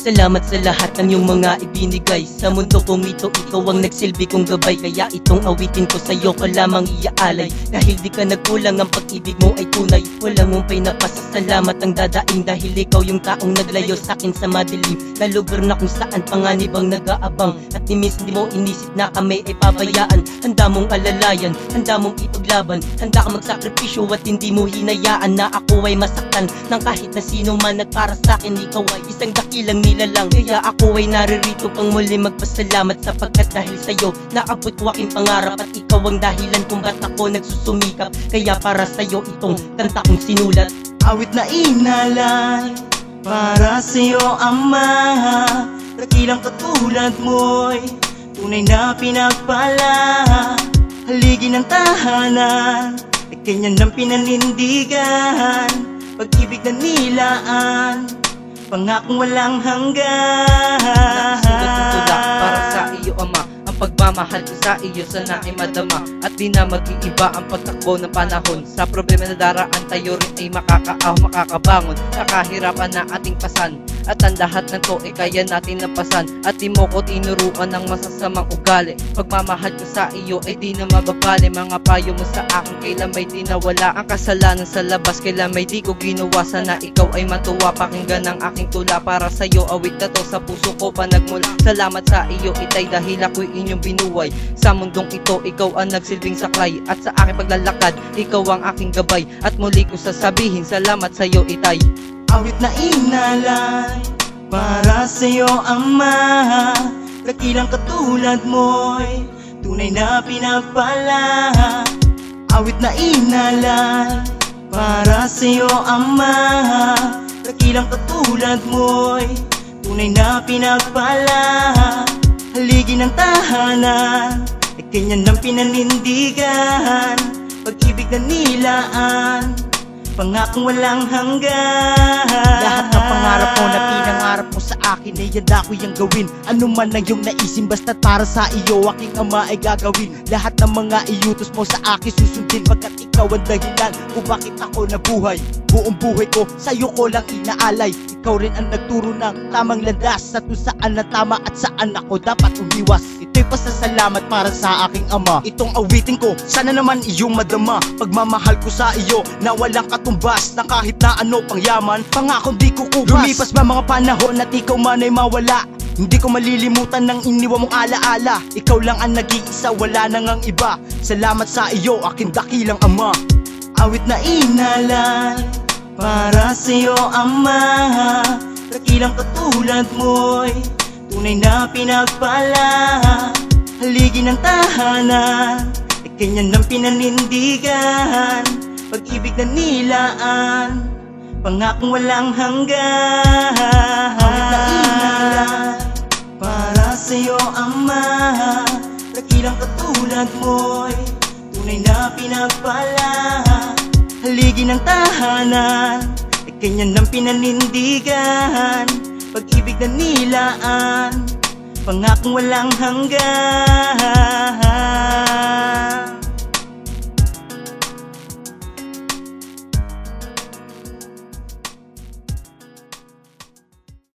Salamat sa lahat ng iyong mga ibinigay. Sa mundo kong ito, ikaw ang nagsilbi kong gabay. Kaya itong awitin ko sa'yo ko lamang iaalay. Dahil di ka nagkulang, ang pag-ibig mo ay tunay. Walang umpay na pasasalamat ang dadaing. Dahil ikaw yung taong naglayo sa'kin sa madilim na lugar na kung saan panganib ang nag-aabang. At ni miss di mo inisip na kami ay pabayaan. Handa mong alalayan, handa mong ituglaban. Handa ka magsakripisyo at hindi mo hinayaan na ako ay masaktan ng kahit na sino man. At para sa'kin ikaw ay isang dakilang nilalang. Kaya ako ay naririto pang muli magpasalamat, sapagkat dahil sa'yo naabot ko aking pangarap. At ikaw ang dahilan kung ba't ako nagsusumikap. Kaya para sa'yo itong kanta kong sinulat. Awit na inalay para sa'yo, Ama. Dakilang katulad mo'y tunay na pinagpala. Haligi ng tahanan, ganyan ng pinanindigan. Pag-ibig na nilaan, pangakong walang hanggan. Nagsulat para sa iyo, Ama. Ang pagmamahal ko sa iyo sana ay madama. At di na mag-iiba ang pagtakbo ng panahon. Sa problema na daraan tayo rin ay makakabangon sa kahirapan na ating pasan. At ang lahat ng to ay kaya natin napasan. At di mo ko tinuruan ng masasamang ugali. Pagmamahal ko sa iyo ay di na mababali. Mga payo mo sa akin kailan may di nawala. Ang kasalanan sa labas kailan may di ko ginawa. Sana ikaw ay matuwa, pakinggan ang aking tula. Para sa iyo awit na to, sa puso ko pa nagmula. Salamat sa iyo itay, dahil ako'y inyong binuhay. Sa mundong ito ikaw ang nagsilbing saklay. At sa aking paglalakad ikaw ang aking gabay. At muli ko sasabihin salamat sa iyo itay. Awit na inalay para sa'yo, Ama. Dakilang katulad mo'y tunay na pinagpala. Awit na inalay para sa'yo, Ama. Dakilang katulad mo'y tunay na pinagpala. Haligi ng tahanan, ganyan ng pinanindigan. Pag-ibig na nilaan, pangakong walang hanggan. Lahat ng pangarap mo na pinangarap mo sa akin ay handa ko yung gawin. Ano man ang iyong naisin, basta't para sa iyo aking Ama ay gagawin. Lahat ng mga iutos mo sa akin susundin, pagkat ikaw ang dahilan kung bakit ako nabuhay. Buong buhay ko sa'yo ko lang inaalay. Ikaw rin ang nagturo ng tamang landas sa kung saan na tama at saan ako dapat umiwas. Ito'y pasasalamat para sa aking Ama. Itong awitin ko, sana naman iyong madama. Pagmamahal ko sa iyo na walang katumbas, na kahit na ano pang yaman, pangakong di ko kubas. Lumipas ba mga panahon at ikaw man ay mawala, hindi ko malilimutan ng iniwan mong alaala. Ikaw lang ang nag-iisa, wala nang ang iba. Salamat sa iyo, aking dakilang Ama. Awit na inalay para sa'yo, Ama. Dakilang katulad mo'y tunay na pinagpala. Haligi ng tahanan, ganyan ng pinanindigan. Pag-ibig na nilaan, pangakong walang hanggan. Awit na inalay para sa'yo, Ama. Dakilang katulad mo'y tunay na pinagpala. Haligi ng tahanan, ganyan ng pinanindigan. Pag-ibig na nilaan, pangakong walang hanggan.